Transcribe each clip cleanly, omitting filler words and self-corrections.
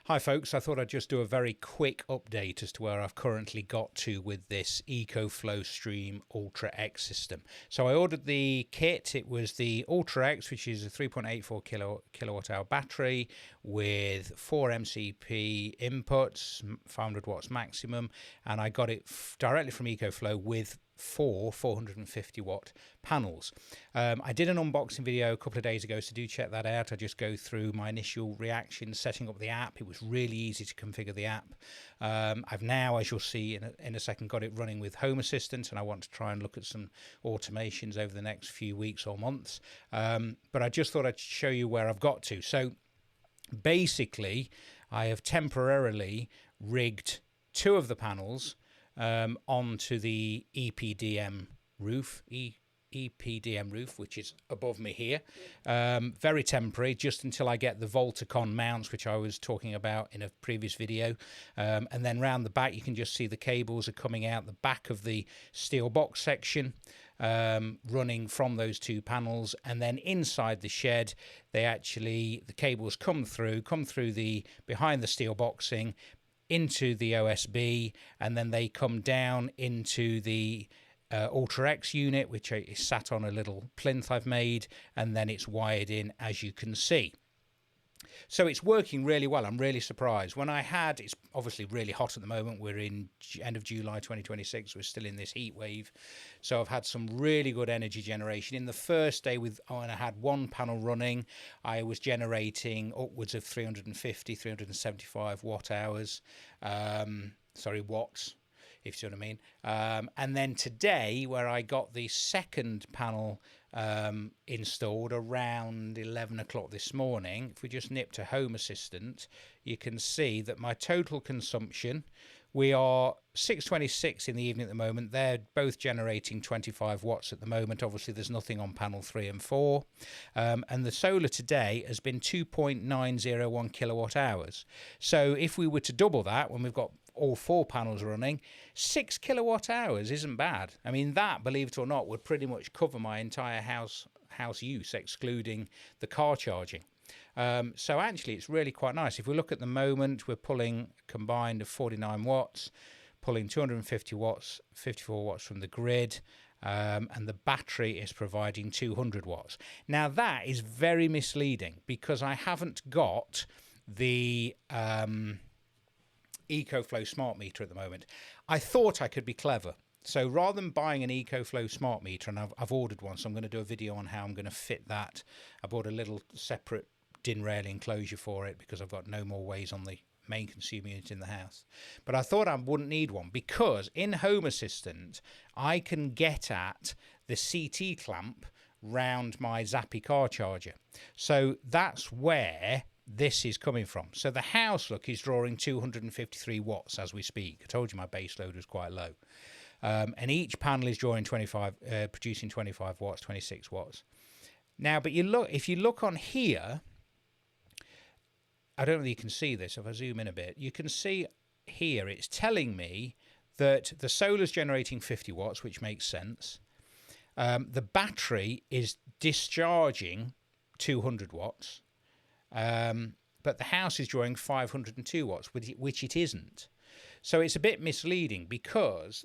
Hi folks, I thought I'd just do a very quick update as to where I've currently got to with this EcoFlow Stream Ultra X system. So I ordered the kit. It was the Ultra X, which is a 3.84 kilowatt hour battery with 4 MCP inputs, 500 watts maximum, and I got it directly from EcoFlow with 450 watt panels. I did an unboxing video a couple of days ago, so do check that out. I just go through my initial reactions setting up the app. It was really easy to configure the app. I've now, as you'll see in a second, got it running with Home Assistant, and I want to try and look at some automations over the next few weeks or months. But I just thought I'd show you where I've got to. So basically, I have temporarily rigged 2 of the panels onto the EPDM roof, which is above me here. Very temporary, just until I get the Voltacon mounts, which I was talking about in a previous video. And then round the back, you can just see the cables are coming out the back of the steel box section, running from those 2 panels. And then inside the shed, the cables come through the behind the steel boxing, into the OSB, and then they come down into the Ultra X unit, which is sat on a little plinth I've made, and then it's wired in, as you can see. So it's working really well. I'm really surprised. It's obviously really hot at the moment. We're in end of July 2026. We're still in this heat wave. So I've had some really good energy generation. In the first day when I had 1 panel running, I was generating upwards of 375 watt hours. Watts, if you see what I mean. And then today, where I got the second panel installed around 11 o'clock this morning, if we just nip to Home Assistant, you can see that my total consumption, we are 6:26 in the evening at the moment. They're both generating 25 watts at the moment. Obviously, there's nothing on panel 3 and 4. And the solar today has been 2.901 kilowatt hours. So if we were to double that, when we've got all 4 panels running, 6 kilowatt hours isn't bad. I mean, that, believe it or not, would pretty much cover my entire house use, excluding the car charging. So actually, it's really quite nice. If we look at the moment, we're pulling combined of 49 watts, pulling 250 watts, 54 watts from the grid, and the battery is providing 200 watts. Now, that is very misleading because I haven't got the EcoFlow smart meter at the moment. I thought I could be clever. So rather than buying an EcoFlow smart meter, and I've ordered one, so I'm going to do a video on how I'm going to fit that. I bought a little separate DIN rail enclosure for it because I've got no more ways on the main consumer unit in the house. But I thought I wouldn't need one because in Home Assistant, I can get at the CT clamp round my Zappy car charger. So that's where this is coming from. So the house, look, is drawing 253 watts as we speak. I told you my base load was quite low. And each panel is drawing producing 25 watts, 26 watts. Now, but if you look on here, I don't know if you can see this. If I zoom in a bit, you can see here it's telling me that the solar's generating 50 watts, which makes sense. The battery is discharging 200 watts. But the house is drawing 502 watts, which it isn't. So it's a bit misleading because,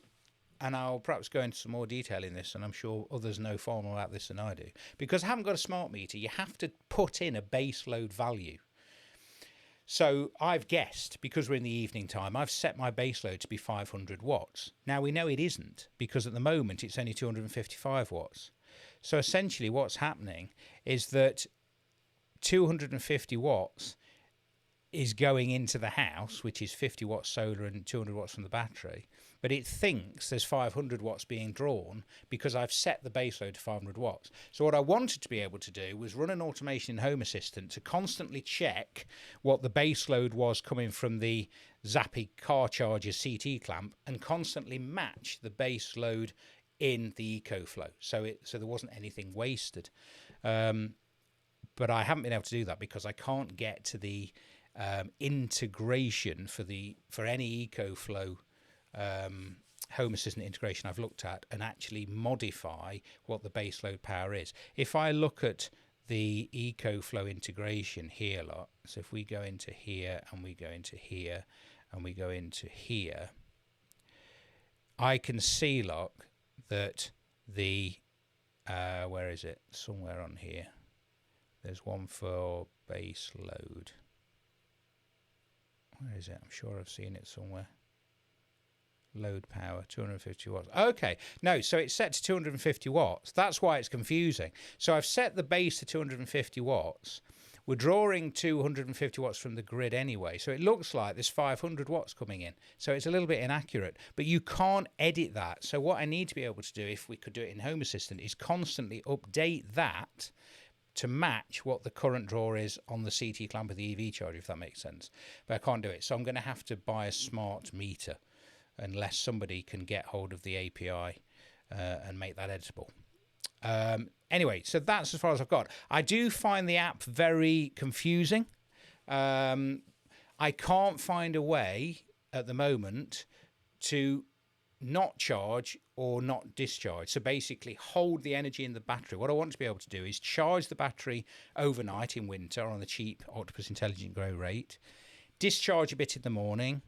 and I'll perhaps go into some more detail in this, and I'm sure others know far more about this than I do. Because I haven't got a smart meter, you have to put in a base load value. So I've guessed, because we're in the evening time, I've set my base load to be 500 watts. Now we know it isn't, because at the moment it's only 255 watts. So essentially what's happening is that 250 watts is going into the house, which is 50 watts solar and 200 watts from the battery, but it thinks there's 500 watts being drawn because I've set the base load to 500 watts. So what I wanted to be able to do was run an automation in Home Assistant to constantly check what the base load was coming from the Zappy car charger CT clamp and constantly match the base load in the EcoFlow. So there wasn't anything wasted. But I haven't been able to do that because I can't get to the integration for any EcoFlow Home Assistant integration I've looked at and actually modify what the base load power is. If I look at the EcoFlow integration here, lot. So if we go into here and we go into here and we go into here, I can see, look, that the where is it? Somewhere on here. There's one for base load. Where is it? I'm sure I've seen it somewhere. Load power, 250 watts. Okay, no, so it's set to 250 watts. That's why it's confusing. So I've set the base to 250 watts. We're drawing 250 watts from the grid anyway, so it looks like there's 500 watts coming in. So it's a little bit inaccurate, but you can't edit that. So what I need to be able to do, if we could do it in Home Assistant, is constantly update that to match what the current draw is on the CT clamp with the EV charger, if that makes sense. But I can't do it, so I'm going to have to buy a smart meter, unless somebody can get hold of the API and make that editable. Anyway, so that's as far as I've got. I do find the app very confusing. I can't find a way at the moment to not charge or not discharge. So basically hold the energy in the battery. What I want to be able to do is charge the battery overnight in winter on the cheap Octopus Intelligent Grow rate, discharge a bit in the morning,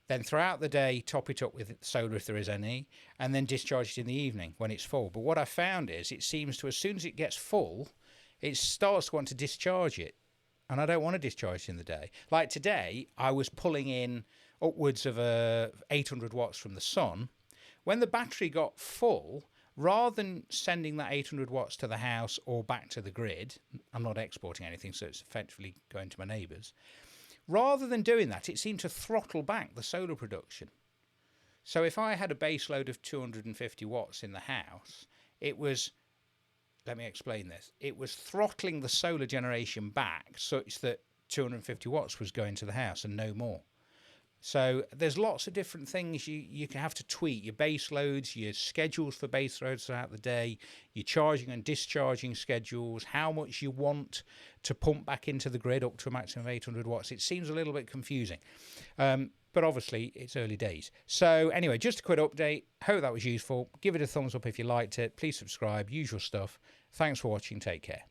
then throughout the day, top it up with solar if there is any, and then discharge it in the evening when it's full. But what I found is it seems to, as soon as it gets full, it starts to want to discharge it. And I don't want to discharge it in the day. Like today, I was pulling in upwards of 800 watts from the sun. When the battery got full, rather than sending that 800 watts to the house or back to the grid, I'm not exporting anything, so it's effectively going to my neighbours. Rather than doing that, it seemed to throttle back the solar production. So if I had a base load of 250 watts in the house, it was, let me explain this, it was throttling the solar generation back such that 250 watts was going to the house and no more. So there's lots of different things you can have to tweak. Your base loads, your schedules for base loads throughout the day, your charging and discharging schedules, how much you want to pump back into the grid up to a maximum of 800 watts. It seems a little bit confusing, but obviously it's early days. So anyway, just a quick update. Hope that was useful. Give it a thumbs up if you liked it. Please subscribe, usual stuff. Thanks for watching. Take care.